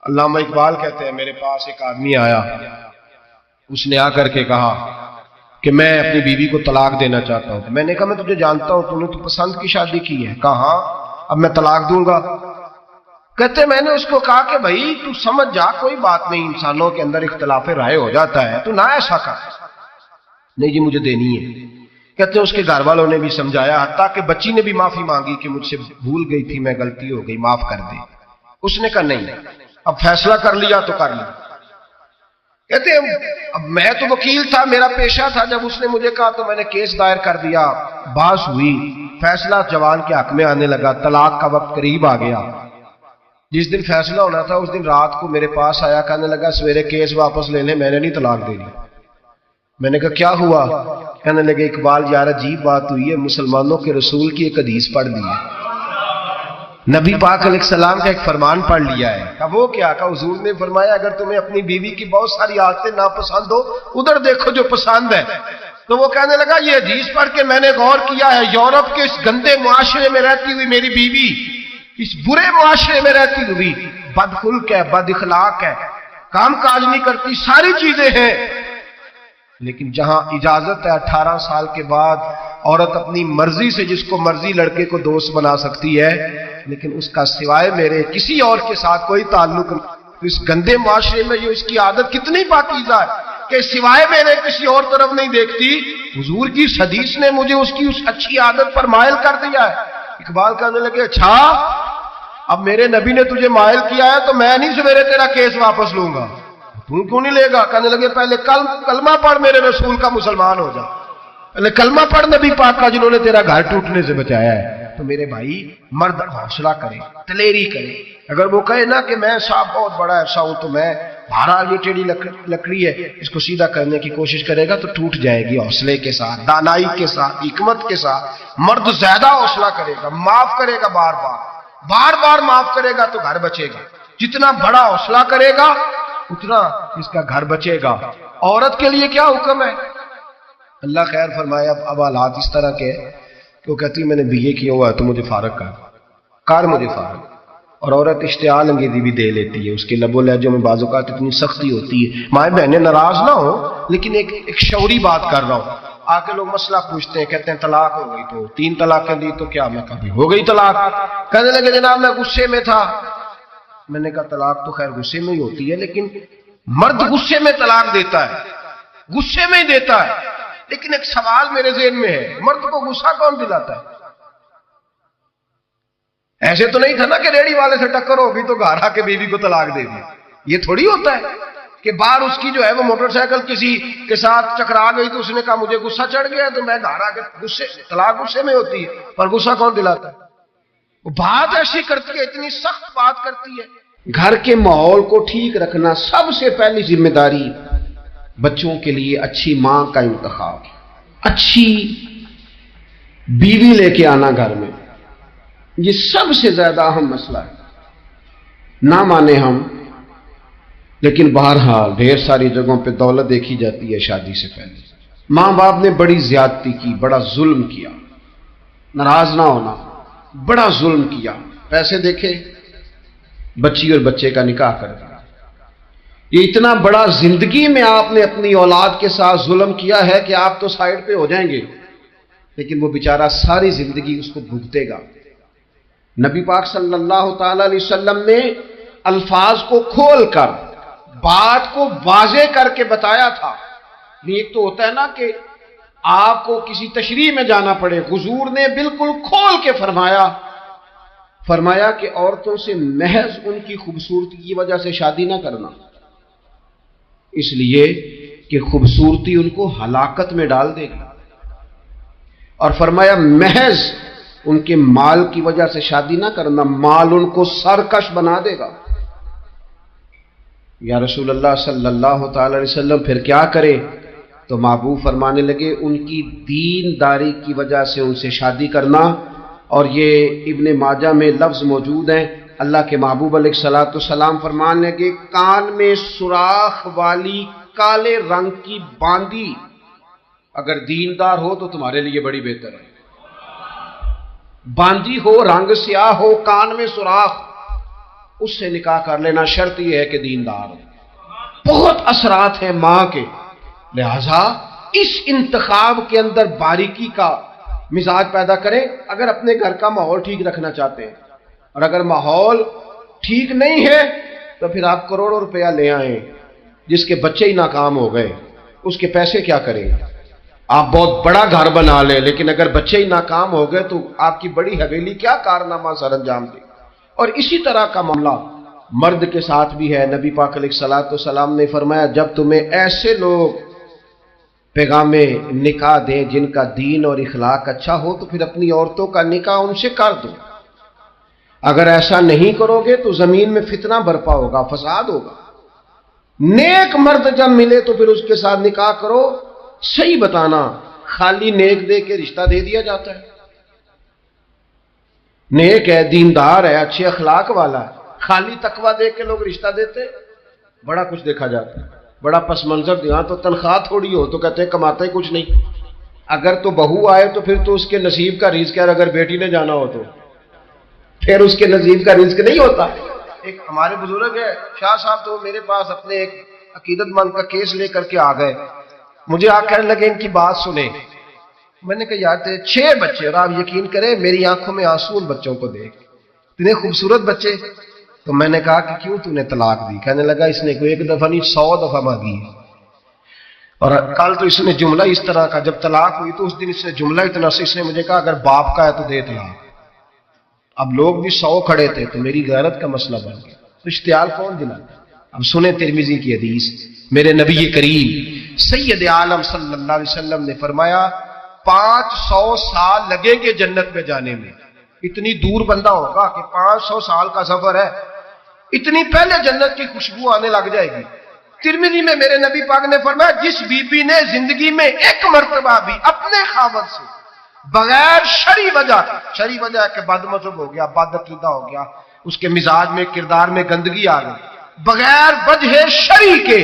علامہ اقبال کہتے ہیں میرے پاس ایک آدمی آیا، اس نے آ کر کے کہا کہ میں اپنی بیوی کو طلاق دینا چاہتا ہوں۔ میں نے کہا میں تجھے جانتا ہوں، تو نے تو پسند کی شادی کی ہے۔ کہا ہاں، اب میں طلاق دوں گا۔ کہتے میں نے اس کو کہا کہ بھائی تو سمجھ جا، کوئی بات نہیں، انسانوں کے اندر اختلاف رائے ہو جاتا ہے، تو نہ ایسا کر۔ نہیں جی مجھے دینی ہے۔ کہتے اس کے گھر والوں نے بھی سمجھایا، حتیٰ کہ بچی نے بھی معافی مانگی کہ مجھ سے بھول گئی تھی، میں غلطی ہو گئی، معاف کر دے۔ اس نے کہا نہیں، اب فیصلہ کر لیا تو کر لیا۔ کہتے اب میں تو وکیل تھا، میرا پیشہ تھا، جب اس نے مجھے کہا تو میں نے کیس دائر کر دیا، بحث ہوئی، فیصلہ جوان کے حق میں آنے لگا، طلاق کا وقت قریب آ گیا۔ جس دن فیصلہ ہونا تھا اس دن رات کو میرے پاس آیا، کہنے لگا سویرے کیس واپس لے لیں، میں نے نہیں طلاق دینی۔ میں نے کہا کیا ہوا؟ کہنے لگے اقبال یار عجیب بات ہوئی ہے، مسلمانوں کے رسول کی ایک حدیث پڑھ دی ہے، نبی پاک علیہ السلام کا ایک فرمان پڑھ لیا ہے۔ کہا وہ کیا؟ کہا حضور نے فرمایا اگر تمہیں اپنی بیوی کی بہت ساری عادتیں ناپسند ہو، ادھر دیکھو جو پسند ہے۔ تو وہ کہنے لگا یہ حدیث پڑھ کے میں نے غور کیا ہے، یورپ کے اس گندے معاشرے میں رہتی ہوئی میری بیوی اس برے معاشرے میں رہتی ہوئی بد خلق ہے، بد اخلاق ہے، کام کاج نہیں کرتی، ساری چیزیں ہیں، لیکن جہاں اجازت ہے 18 سال کے بعد عورت اپنی مرضی سے جس کو مرضی لڑکے کو دوست بنا سکتی ہے، لیکن اس کا سوائے میرے کسی اور کے ساتھ کوئی تعلق نہیں۔ تو اس گندے معاشرے میں یہ اس کی عادت کتنی پاکیزہ ہے کہ سوائے میرے کسی اور طرف نہیں دیکھتی۔ حضور کی حدیث نے مجھے اس کی اس اچھی عادت پر مائل کر دیا ہے۔ اقبال کہنے لگے اچھا اب میرے نبی نے تجھے مائل کیا ہے تو میں نہیں سویرے تیرا کیس واپس لوں گا۔ تو کیوں نہیں لے گا؟ کہنے لگے پہلے کلمہ پڑھ میرے رسول کا، مسلمان ہو جا، پہلے کلمہ پڑھ نبی پاک کا جنہوں نے تیرا گھر ٹوٹنے سے بچایا ہے۔ تو میرے بھائی مرد حوصلہ کرے، دلیری کرے۔ اگر وہ کہے نا کہ میں صاحب بہت بڑا ایسا ہوں تو میں بہرحال یہ ٹیڑھی لکڑی ہے اس کو سیدھا کرنے کی کوشش کرے گا تو ٹوٹ جائے گی۔ حوصلے کے ساتھ، دانائی کے ساتھ، حکمت کے ساتھ مرد زیادہ حوصلہ کرے گا، معاف کرے گا، بار بار معاف کرے گا تو گھر بچے گا۔ جتنا بڑا حوصلہ کرے گا اتنا اس کا گھر بچے گا۔ عورت کے لیے کیا حکم ہے؟ اللہ خیر فرمائے۔ اب حالات اس طرح کے کہ وہ کہتی میں نے BA کیا ہوا ہے تو مجھے فارغ کر مجھے فارغ۔ اور عورت اشتعال انگیزی بھی دے لیتی ہے، اس کے لب و لہجوں میں بعض اوقات اتنی سختی ہوتی ہے، مائیں بہنیں ناراض نہ ہو، لیکن ایک شعوری بات کر رہا ہوں۔ آ کے لوگ مسئلہ پوچھتے ہیں، کہتے ہیں طلاق ہو گئی تو 3 طلاقیں دی تو کیا؟ میں کبھی ہو گئی طلاق۔ کہنے لگے جناب میں غصے میں تھا۔ میں نے کہا طلاق تو خیر غصے میں ہی ہوتی ہے، لیکن مرد غصے میں طلاق دیتا ہے، غصے میں ہی دیتا ہے، لیکن ایک سوال میرے ذہن میں ہے، مرد کو غصہ کون دلاتا ہے؟ ایسے تو نہیں تھا نا کہ ریڑی والے سے ٹکر ہوگی تو گھر آ کے بیوی کو طلاق دے دی۔ یہ تھوڑی ہوتا ہے کہ باہر اس کی جو ہے وہ موٹر سائیکل کسی کے ساتھ چکرا گئی تو اس نے کہا مجھے غصہ چڑھ گیا تو میں گھر آ کے طلاق غصے میں ہوتی ہے، پر غصہ کون دلاتا ہے؟ وہ بات ایسی کرتی ہے، اتنی سخت بات کرتی ہے۔ گھر کے ماحول کو ٹھیک رکھنا سب سے پہلی ذمہ داری بچوں کے لیے، اچھی ماں کا انتخاب، اچھی بیوی لے کے آنا گھر میں، یہ سب سے زیادہ اہم مسئلہ ہے۔ نہ مانے ہم، لیکن بہرحال ڈھیر ساری جگہوں پہ دولت دیکھی جاتی ہے شادی سے پہلے۔ ماں باپ نے بڑی زیادتی کی، بڑا ظلم کیا، ناراض نہ ہونا، بڑا ظلم کیا۔ پیسے دیکھے بچی اور بچے کا نکاح کر دیا۔ یہ اتنا بڑا زندگی میں آپ نے اپنی اولاد کے ساتھ ظلم کیا ہے کہ آپ تو سائیڈ پہ ہو جائیں گے، لیکن وہ بیچارہ ساری زندگی اس کو بھگتے گا۔ نبی پاک صلی اللہ تعالی علیہ وسلم نے الفاظ کو کھول کر، بات کو واضح کر کے بتایا تھا۔ ایک تو ہوتا ہے نا کہ آپ کو کسی تشریح میں جانا پڑے، حضور نے بالکل کھول کے فرمایا کہ عورتوں سے محض ان کی خوبصورتی کی وجہ سے شادی نہ کرنا، اس لیے کہ خوبصورتی ان کو ہلاکت میں ڈال دے گی، اور فرمایا محض ان کے مال کی وجہ سے شادی نہ کرنا، مال ان کو سرکش بنا دے گا۔ یا رسول اللہ صلی اللہ تعالی علیہ وسلم پھر کیا کرے؟ تو محبوب فرمانے لگے ان کی دینداری کی وجہ سے ان سے شادی کرنا۔ اور یہ ابن ماجہ میں لفظ موجود ہیں، اللہ کے محبوب علیہ الصلوۃ والسلام فرمانے لگے کان میں سوراخ والی کالے رنگ کی باندی اگر دیندار ہو تو تمہارے لیے بڑی بہتر ہے۔ باندی ہو، رنگ سیاہ ہو، کان میں سوراخ، اس سے نکاح کر لینا، شرط یہ ہے کہ دیندار ہو۔ بہت اثرات ہیں ماں کے، لہذا اس انتخاب کے اندر باریکی کا مزاج پیدا کریں اگر اپنے گھر کا ماحول ٹھیک رکھنا چاہتے ہیں، اور اگر ماحول ٹھیک نہیں ہے تو پھر آپ کروڑوں روپیہ لے آئیں، جس کے بچے ہی ناکام ہو گئے اس کے پیسے کیا کریں؟ آپ بہت بڑا گھر بنا لیں لیکن اگر بچے ہی ناکام ہو گئے تو آپ کی بڑی حویلی کیا کارنامہ سر انجام دے؟ اور اسی طرح کا معاملہ مرد کے ساتھ بھی ہے۔ نبی پاک علیہ الصلوۃ والسلام نے فرمایا جب تمہیں ایسے لوگ پیغام نکاح دیں جن کا دین اور اخلاق اچھا ہو تو پھر اپنی عورتوں کا نکاح ان سے کر دو، اگر ایسا نہیں کرو گے تو زمین میں فتنہ برپا ہوگا، فساد ہوگا۔ نیک مرد جب ملے تو پھر اس کے ساتھ نکاح کرو، صحیح بتانا، خالی نیک دے کے رشتہ دے دیا جاتا ہے؟ نیک ہے، دیندار ہے، اچھے اخلاق والا ہے، خالی تقوی دے کے لوگ رشتہ دیتے؟ بڑا کچھ دیکھا جاتا ہے، بڑا پس منظر دیا تو تنخواہ تھوڑی ہو تو کہتے ہیں کماتا ہی کچھ نہیں، اگر تو بہو آئے تو پھر تو اس کے نصیب کا رزق ہے، اور اگر بیٹی نے جانا ہو تو پھر اس کے نصیب کا رزق نہیں ہوتا۔ ایک ہمارے بزرگ ہے شاہ صاحب، تو میرے پاس اپنے ایک عقیدت مند کا کیس لے کر کے آ گئے، مجھے آ کہنے لگے ان کی بات سنیں۔ میں نے کہا یار تیرے 6 بچے، اور آپ یقین کریں میری آنکھوں میں آنسو ان بچوں کو دیکھ، اتنے خوبصورت بچے۔ تو میں نے کہا کہ کیوں تو نے طلاق دی؟ کہنے لگا اس نے کوئی 1 دفعہ نہیں 100 دفعہ مانگی ہے، اور کل تو اس نے جملہ اس طرح کا، جب طلاق ہوئی تو اس دن اس نے جملہ اتنا سے، اس نے مجھے کہا اگر باپ کا ہے تو دے طلاق۔ اب لوگ بھی 100 کھڑے تھے تو میری غیرت کا مسئلہ بن گیا، تو اشتعال کون دلاتا؟ اب سنیں ترمذی کی حدیث، میرے نبی کریم سید عالم صلی اللہ علیہ وسلم نے فرمایا 500 سال لگیں گے جنت میں جانے میں، اتنی دور بندہ ہوگا کہ 500 سال کا سفر ہے، اتنی پہلے جنت کی خوشبو آنے لگ جائے گی۔ ترمذی میں میرے نبی پاک نے فرمایا جس بی بی نے زندگی میں 1 مرتبہ بھی اپنے خاوند سے بغیر شرعی وجہ ہے کہ بد مذہب ہو گیا، بد عقیدہ ہو گیا، اس کے مزاج میں کردار میں گندگی آ گئی، بغیر وجہ شرعی کے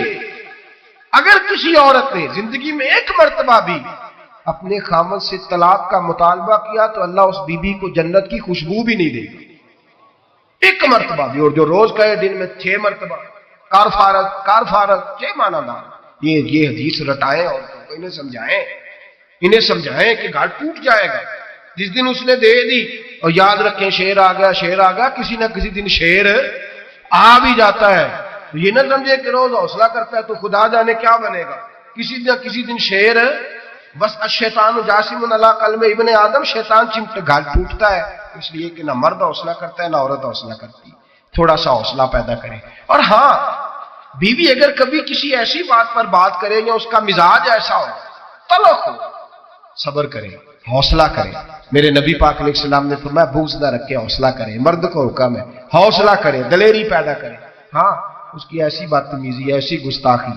اگر کسی عورت نے زندگی میں 1 مرتبہ بھی اپنے خاوند سے طلاق کا مطالبہ کیا تو اللہ اس بی بی کو جنت کی خوشبو بھی نہیں دے گا، 1 مرتبہ بھی۔ اور جو روز کہے دن میں 6 مرتبہ کار فارغ 6 معنی دار، یہ حدیث رٹائیں اور انہیں سمجھائیں کہ گھر ٹوٹ جائے گا جس دن اس نے دے دی۔ اور یاد رکھیں شیر آ گیا، کسی نہ کسی دن شیر آ بھی جاتا ہے، یہ نہ سمجھے کہ روز حوصلہ کرتا ہے تو خدا جانے کیا بنے گا، کسی نہ کسی دن شیر بس الشیطان جاسم علی قلب ابن آدم، شیطان چمٹے گھر ٹوٹتا ہے، اس لیے کہ نہ مرد حوصلہ کرتا ہے نہ عورت حوصلہ کرتی، تھوڑا سا حوصلہ پیدا کرے۔ اور ہاں بیوی اگر کبھی کسی ایسی بات پر بات کرے یا اس کا مزاج ایسا ہو، تلخ ہو، صبر کرے، حوصلہ کرے۔ میرے نبی پاک علیہ السلام نے فرمایا بغض نہ رکھے، حوصلہ کرے، مرد کو حکم ہے حوصلہ کرے، دلیری پیدا کرے۔ ہاں اس کی ایسی بدتمیزی، ایسی گستاخی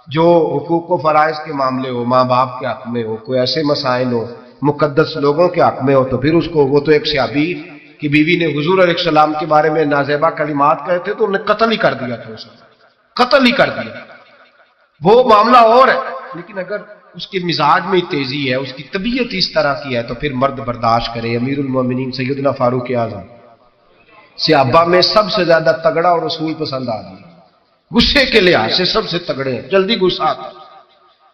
جو حقوق و فرائض کے معاملے ہو، ماں باپ کے حق میں ہو، کوئی ایسے مسائل ہو مقدس لوگوں کے حق میں ہو، تو پھر اس کو، وہ تو ایک صحابی کی بیوی نے حضور علیہ السلام کے بارے میں نازیبا کلمات کہے تھے تو انہیں قتل ہی کر دیا تھا، قتل ہی کر دیا، وہ معاملہ اور ہے۔ لیکن اگر اس کے مزاج میں تیزی ہے، اس کی طبیعت اس طرح کی ہے تو پھر مرد برداشت کرے۔ امیر المومنین سیدنا فاروق اعظم صحابہ میں سب سے زیادہ تگڑا اور رسول پسند آدمی، غصے کے لحاظ سے سب سے تگڑے ہیں، جلدی غصہ آتا ہے۔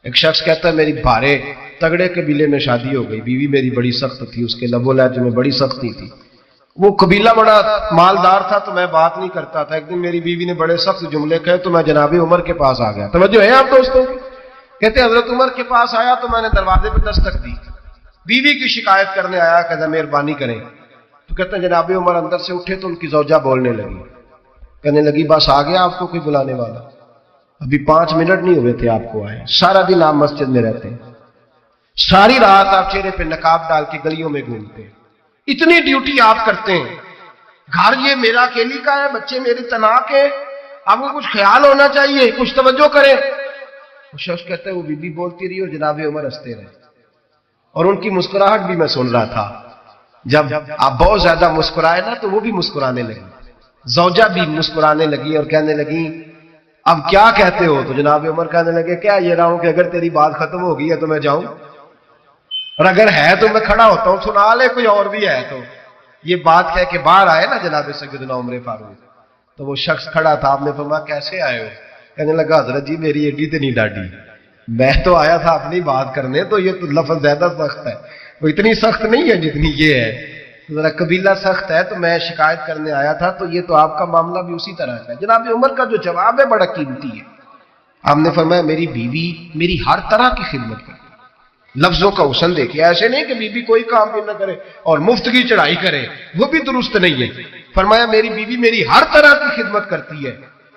ایک شخص کہتا ہے میری بھارے تگڑے قبیلے میں شادی ہو گئی، بیوی میری بڑی سخت تھی، اس کے لب و لہجے میں بڑی سختی تھی، وہ قبیلہ بڑا مالدار تھا تو میں بات نہیں کرتا تھا، ایک دن میری بیوی نے بڑے سخت جملے کہے تو میں جناب عمر کے پاس آ گیا۔ توجہ ہے آپ دوستوں؟ کہتے حضرت عمر کے پاس آیا تو میں نے دروازے پہ دستک دی، بیوی کی شکایت کرنے آیا، کہتا مہربانی کریں، تو کہتے ہیں جناب عمر اندر سے اٹھے تو ان کی زوجہ بولنے لگی، کہنے لگی بس آ گیا آپ کو کوئی بلانے والا؟ ابھی 5 منٹ نہیں ہوئے تھے آپ کو آئے، سارا دن آپ مسجد میں رہتے ہیں، ساری رات آپ چہرے پہ نقاب ڈال کے گلیوں میں گھومتے ہیں، اتنی ڈیوٹی آپ کرتے ہیں، گھر یہ میرا اکیلی کا ہے، بچے میرے تنہا کے، آپ کو کچھ خیال ہونا چاہیے، کچھ توجہ کریں۔ وہ شخص کہتا ہے وہ بی بی بولتی رہی اور جناب عمر ہنستے رہے، اور ان کی مسکراہٹ بھی میں سن رہا تھا، جب آپ بہت زیادہ مسکرائے نا تو وہ بھی مسکرانے لگی، زوجہ بھی مسکرانے لگی اور کہنے لگی اب کیا کہتے ہو؟ تو جناب عمر کہنے لگے کیا یہ رہا ہوں کہ اگر تیری بات ختم ہو گئی ہے تو میں جاؤں، اور اگر ہے تو میں کھڑا ہوتا ہوں، سنا لے کوئی اور بھی ہے تو۔ یہ بات کہہ کے باہر آئے نا جناب سیدنا عمر فاروق، تو وہ شخص کھڑا تھا، آپ نے فرمایا کیسے آئے ہو؟ کہنے لگا حضرت جی میری ایڈی تو نہیں ڈاڈی، میں تو آیا تھا اپنی بات کرنے، تو یہ تو لفظ زیادہ سخت ہے، وہ اتنی سخت نہیں ہے جتنی یہ ہے، ذرا قبیلہ سخت ہے، تو میں شکایت کرنے آیا تھا، تو یہ تو آپ کا معاملہ بھی اسی طرح کا ہے۔ جناب عمر کا جو جواب ہے بڑا قیمتی ہے۔ آپ نے فرمایا میری بیوی میری ہر طرح کی خدمت کرتی ہے۔ لفظوں کا حسن دیکھیے، ایسے نہیں کہ بیوی کوئی کام بھی نہ کرے اور مفت کی چڑھائی کرے، وہ بھی درست نہیں ہے۔ فرمایا میری بیوی میری ہر طرح کی خدمت کرتی ہے،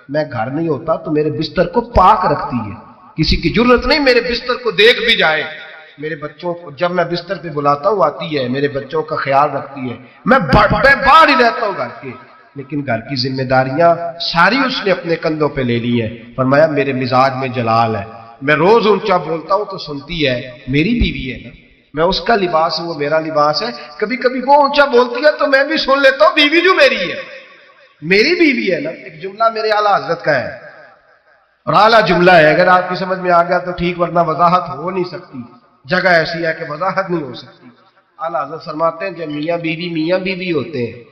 میں گھر نہیں ہوتا تو میرے بستر کو پاک رکھتی ہے، کسی کی ضرورت نہیں میرے بستر کو دیکھ بھی جائے، میرے بچوں کو جب میں بستر پہ بلاتا ہوں آتی ہے، میرے بچوں کا خیال رکھتی ہے، میں باہر ہی رہتا ہوں گھر کے، لیکن گھر کی ذمہ داریاں ساری اس نے اپنے کندھوں پہ لے لی ہیں۔ فرمایا میرے مزاج میں جلال ہے، میں روز اونچا بولتا ہوں تو سنتی ہے، میری بیوی ہے نا، میں اس کا لباس ہوں وہ میرا لباس ہے، کبھی کبھی وہ اونچا بولتی ہے تو میں بھی سن لیتا ہوں، بیوی جو میری ہے میری بیوی ہے نا۔ ایک جملہ میرے اعلیٰ حضرت کا ہے اور اعلیٰ جملہ ہے، اگر آپ کی سمجھ میں آ گیا تو ٹھیک، ورنہ وضاحت ہو نہیں سکتی، جگہ ایسی ہے کہ وضاحت نہیں ہو سکتی۔ اعلیٰ حضرت فرماتے ہیں جب میاں بیوی ہوتے ہیں،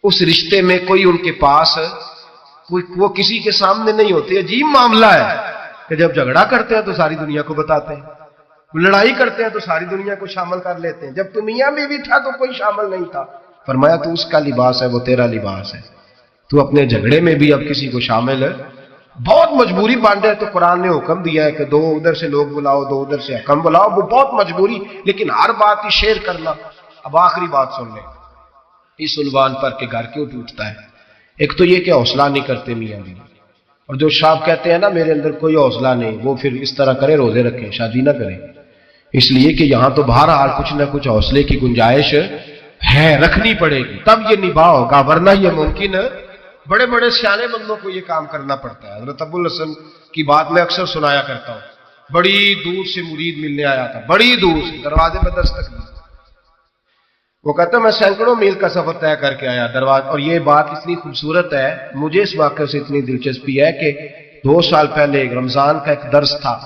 اس رشتے میں کوئی ان کے پاس وہ کسی کے سامنے نہیں ہوتے، عجیب معاملہ ہے کہ جب جھگڑا کرتے ہیں تو ساری دنیا کو بتاتے ہیں، لڑائی کرتے ہیں تو ساری دنیا کو شامل کر لیتے ہیں، جب تو میاں بیوی تھا تو کوئی شامل نہیں تھا۔ فرمایا تو اس کا لباس ہے وہ تیرا لباس ہے، تو اپنے جھگڑے میں بھی اب کسی کو شامل ہے، بہت مجبوری بن جائے تو قرآن نے حکم دیا ہے کہ دو ادھر سے لوگ بلاؤ دو ادھر سے حکم بلاؤ، وہ بہت مجبوری، لیکن ہر بات ہی شیئر کرنا۔ اب آخری بات سن لیں اس عنوان پر کہ گھر کیوں ٹوٹتا ہے۔ ایک تو یہ کہ حوصلہ نہیں کرتے میاں بیوی، اور جو صاحب کہتے ہیں نا میرے اندر کوئی حوصلہ نہیں، وہ پھر اس طرح کرے روزے رکھیں شادی نہ کریں، اس لیے کہ یہاں تو بہرحال کچھ نہ کچھ حوصلے کی گنجائش ہے، رکھنی پڑے گی تب یہ نباہ ہوگا، ورنہ یہ ممکن بڑے بڑے سیانے بندوں کو یہ کام کرنا پڑتا ہے۔ حضرت ابو الحسن کی بات میں اکثر سنایا کرتا ہوں، بڑی دور سے مرید ملنے آیا تھا، بڑی دور سے، دروازے پہ دستک دی، وہ کہتا ہے میں سینکڑوں میل کا سفر طے کر کے آیا دروازے، اور یہ بات اتنی خوبصورت ہے، مجھے اس واقعے سے اتنی دلچسپی ہے کہ 2 سال پہلے ایک رمضان کا ایک درس تھا،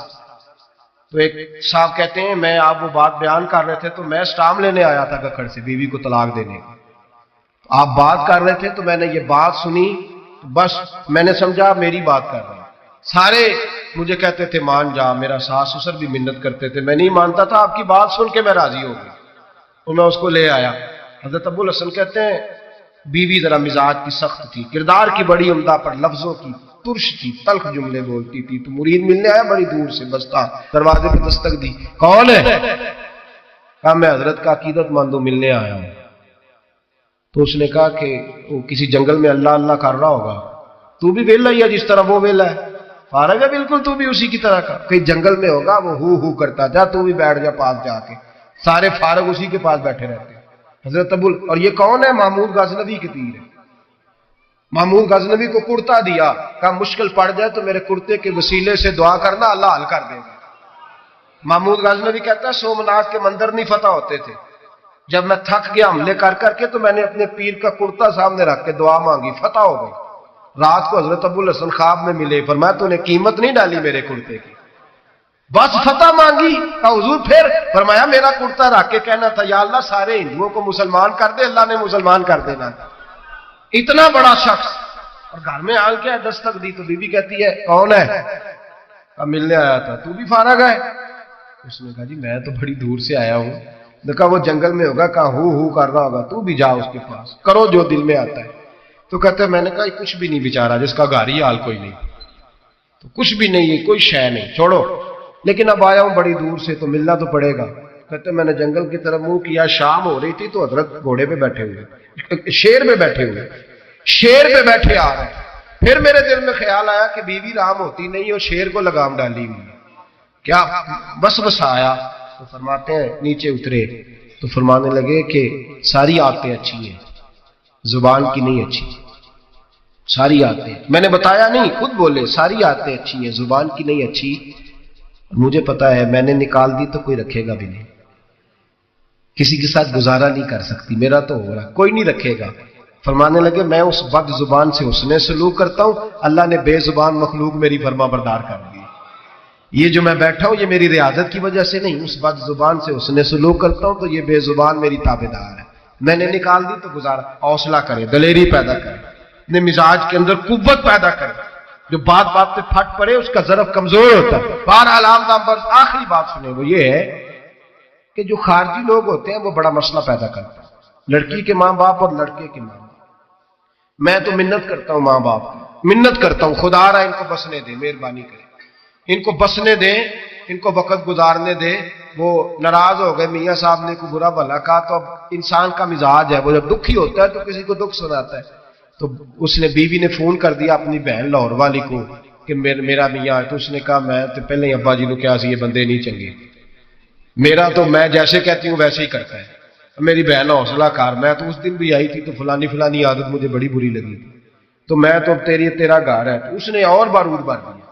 تو ایک صاحب کہتے ہیں میں آپ وہ بات بیان کر رہے تھے تو میں سٹام لینے آیا تھا گکھڑ سے بیوی کو طلاق دینے کو، آپ بات کر رہے تھے تو میں نے یہ بات سنی، بس میں نے سمجھا میری بات کر رہے ہیں، سارے مجھے کہتے تھے مان جا، میرا ساس سسر بھی منت کرتے تھے، میں نہیں مانتا تھا، آپ کی بات سن کے میں راضی ہو گیا، اور میں اس کو لے آیا۔ حضرت ابو الحسن کہتے ہیں بیوی ذرا مزاج کی سخت تھی، کردار کی بڑی عمدہ، پر لفظوں کی ترش تھی، تلخ جملے بولتی تھی، تو مرید ملنے آیا بڑی دور سے، بستا دروازے پہ دستک دی، کون ہے؟ کہا میں حضرت کا عقیدت مندوں ملنے آیا ہوں۔ تو اس نے کہا کہ وہ کسی جنگل میں اللہ اللہ کر رہا ہوگا، تو بھی ویلا ہی ہے جس طرح وہ ویلا ہے، فارغ ہے بالکل تو بھی اسی کی طرح کا، کہیں جنگل میں ہوگا وہ ہو کرتا، جا تو بھی بیٹھ جا پاس جا کے، سارے فارغ اسی کے پاس بیٹھے رہتے ہیں۔ حضرت ابو، اور یہ کون ہے؟ محمود غزنوی کے پیر ہے، محمود غزنوی کو کرتا دیا، کہا مشکل پڑ جائے تو میرے کرتے کے وسیلے سے دعا کرنا، اللہ حل کر دے گا۔ محمود غزنوی کہتا ہے سومناتھ کے مندر نہیں فتح ہوتے تھے، جب میں تھک گیا حملے کر کر کے تو میں نے اپنے پیر کا کرتا سامنے رکھ کے دعا مانگی، فتح ہو گئی۔ رات کو حضرت ابو الحسن خواب میں ملے، فرمایا تو نے قیمت نہیں ڈالی میرے کرتے کی، بس فتح مانگی۔ کہا حضور پھر؟ فرمایا میرا کرتا رکھ کے کہنا تھا یا اللہ سارے ہندوؤں کو مسلمان کر دے، اللہ نے مسلمان کر دینا تھا۔ اتنا بڑا شخص، اور گھر میں آ کے دستک دی تو بی بی کہتی ہے کون ہے؟ کہا ملنے آیا تھا، تو بھی فارغ ہے؟ اس نے کہا جی میں تو بڑی دور سے آیا ہوں۔ کہا وہ جنگل میں ہوگا، کہا ہو کر رہا ہوگا، تو بھی جا اس کے پاس، کرو جو دل میں آتا ہے۔ تو کہتے ہیں میں نے کہا کچھ بھی نہیں بیچارہ، جس کا گھر ہی حال کوئی نہیں، تو کچھ بھی نہیں ہے، کوئی شے نہیں، چھوڑو، لیکن اب آیا ہوں بڑی دور سے تو ملنا تو پڑے گا۔ کہتے ہیں میں نے جنگل کی طرف منہ کیا، شام ہو رہی تھی تو حضرت گھوڑے پہ بیٹھے ہوئے، شیر پہ بیٹھے ہوئے، شیر پہ بیٹھے آ رہے ہیں۔ پھر میرے دل میں خیال آیا کہ بیوی رام ہوتی نہیں اور شیر کو لگام ڈالی ہوئی، کیا بس آیا؟ تو فرماتے ہیں نیچے اترے تو فرمانے لگے کہ ساری عادتیں اچھی ہیں، زبان کی نہیں اچھی، ساری عادتیں، میں نے بتایا نہیں، خود بولے ساری عادتیں اچھی ہیں، زبان کی نہیں اچھی، مجھے پتا ہے میں نے نکال دی تو کوئی رکھے گا بھی نہیں، کسی کے ساتھ گزارا نہیں کر سکتی، میرا تو ہو رہا، کوئی نہیں رکھے گا۔ فرمانے لگے میں اس بد زبان سے حسن سلوک کرتا ہوں، اللہ نے بے زبان مخلوق میری فرما بردار کر دی، یہ جو میں بیٹھا ہوں یہ میری ریاضت کی وجہ سے نہیں، اس بد زبان سے حسن سلوک کرتا ہوں تو یہ بے زبان میری تابعدار ہے، میں نے نکال دی تو گزارا، حوصلہ کرے، دلیری پیدا کرے۔ اپنے مزاج کے اندر قوت پیدا کرے. جو بات بات پہ پھٹ پڑے اس کا ضرب کمزور ہوتا ہے. بہرحال آخری بات سنیں وہ یہ ہے کہ جو خارجی لوگ ہوتے ہیں وہ بڑا مسئلہ پیدا کرتے ہیں. لڑکی کے ماں باپ اور لڑکے کے ماں باپ. میں تو منت کرتا ہوں ماں باپ کی, منت کرتا ہوں خدا را ان کو بسنے دے, مہربانی کرے ان کو بسنے دے, ان کو وقت گزارنے دے. وہ ناراض ہو گئے, میاں صاحب نے کوئی برا بھلا کہا, تو اب انسان کا مزاج ہے, وہ جب دکھی ہوتا ہے تو کسی کو دکھ سناتا ہے. تو اس نے بیوی نے فون کر دیا اپنی بہن لاہور والی کو کہ میرا میاں ہے. تو اس نے کہا میں تو پہلے ہی ابا جی کو کیا سی یہ بندے نہیں چنگے, میرا تو میں جیسے کہتی ہوں ویسے ہی کرتا ہے. میری بہن حوصلہ کار, میں تو اس دن بھی آئی تھی تو فلانی عادت مجھے بڑی بری لگی تھی, تو میں تو تیرا گھر ہے. تو اس نے اور بارود بھر دیا,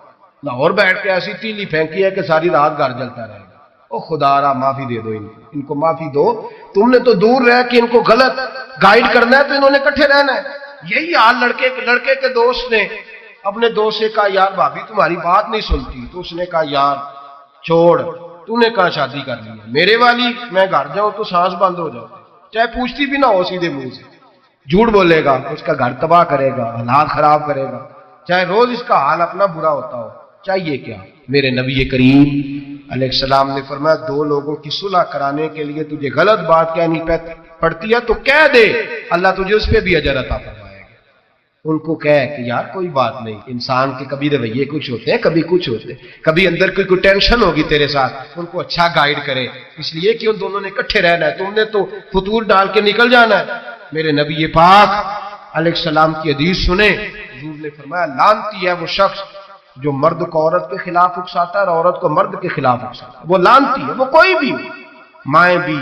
لاہور بیٹھ کے ایسی تیلی پھینکی ہے کہ ساری رات گھر جلتا رہے گا. او خدا را معافی دے دو ان کو معافی دو. تم نے تو دور رہ کے ان کو غلط گائیڈ کرنا ہے تو انہوں نے کٹھے رہنا ہے. یہی حال لڑکے کے دوست نے اپنے دوست سے کہا یار بھابھی تمہاری بات نہیں سنتی. تو اس نے کہا یار چھوڑ, تو نے کہا شادی کر لی ہے میرے والی, میں گھر جاؤں تو سانس بند ہو جاؤ, چاہے پوچھتی بھی نہ ہو سیدھے منہ سے. جھوٹ بولے گا, اس کا گھر تباہ کرے گا, حالات خراب کرے گا, چاہے روز اس کا حال اپنا برا ہوتا ہو. چاہیے کیا؟ میرے نبی کریم علیہ السلام نے فرمایا دو لوگوں کی صلح کرانے کے لیے تجھے غلط بات کہنی پڑتی ہے تو کہہ دے, اللہ تجھے اس پہ بھی اجر عطا فرمائے گا. ان کو کہے کہ یار کوئی بات نہیں, انسان کے کبھی رویے کچھ ہوتے ہیں, کبھی کچھ ہوتے ہیں, کبھی اندر کوئی ٹینشن ہوگی تیرے ساتھ, ان کو اچھا گائیڈ کرے, اس لیے کہ ان دونوں نے اکٹھے رہنا ہے, تم نے تو فطور ڈال کے نکل جانا ہے. میرے نبی پاک علیہ السلام کی حدیث سنیں, حضور نے فرمایا لعنتی ہے وہ شخص جو مرد کو عورت کے خلاف اکساتا ہے اور عورت کو مرد کے خلاف اکساتا ہے. وہ لعنتی ہے, وہ کوئی بھی, مائیں بھی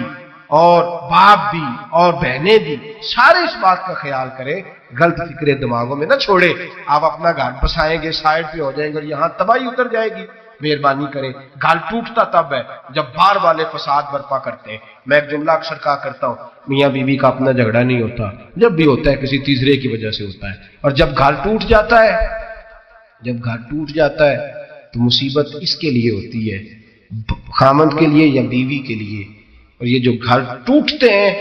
اور باپ بھی اور بہنیں بھی, سارے اس بات کا خیال کرے, غلط فکریں دماغوں میں نہ چھوڑے. آپ اپنا گھر بسائیں گے, سائڈ پہ ہو جائیں گے, یہاں تباہی اتر جائے گی. مہربانی کرے, گھر ٹوٹتا تب ہے جب باہر والے فساد برپا کرتے ہیں. میں ایک جملہ اکثر کہا کرتا ہوں, میاں بیوی کا اپنا جھگڑا نہیں ہوتا, جب بھی ہوتا ہے کسی تیسرے کی وجہ سے ہوتا ہے. اور جب گھر ٹوٹ جاتا ہے تو مصیبت اس کے لیے ہوتی ہے, خامند کے لیے یا بیوی کے لیے. اور یہ جو گھر ٹوٹتے ہیں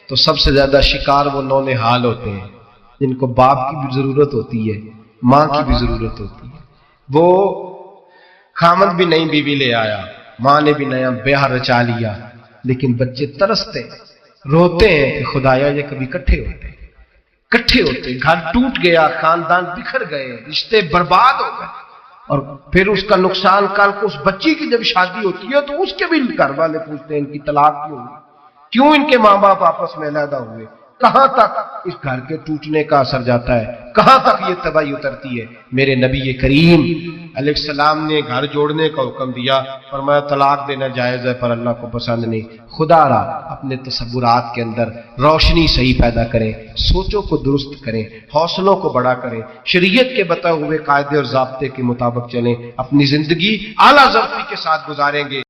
تو سب سے زیادہ شکار وہ نونہال ہوتے ہیں جن کو باپ کی بھی ضرورت ہوتی ہے, ماں کی بھی ضرورت ہوتی ہے. وہ خامند بھی نئی بیوی لے آیا, ماں نے بھی نیا بیاہ رچا لیا, لیکن بچے ترستے روتے ہیں کہ خدایا یہ کبھی کٹھے ہوتے. گھر ٹوٹ گیا, خاندان بکھر گئے, رشتے برباد ہو گئے. اور پھر اس کا نقصان کل کو اس بچی کی جب شادی ہوتی ہے تو اس کے بھی گھر والے پوچھتے ہیں ان کی طلاق کیوں ہوئی, کیوں ان کے ماں باپ آپس میں علیحدہ ہوئے. کہاں تک اس گھر کے ٹوٹنے کا اثر جاتا ہے, کہاں تک یہ تباہی اترتی ہے. میرے نبی کریم علیہ السلام نے گھر جوڑنے کا حکم دیا, فرمایا طلاق دینا جائز ہے پر اللہ کو پسند نہیں. خدا را اپنے تصورات کے اندر روشنی صحیح پیدا کریں, سوچوں کو درست کریں, حوصلوں کو بڑا کریں, شریعت کے بتائے ہوئے قاعدے اور ضابطے کے مطابق چلیں, اپنی زندگی اعلیٰ ظرفی کے ساتھ گزاریں گے.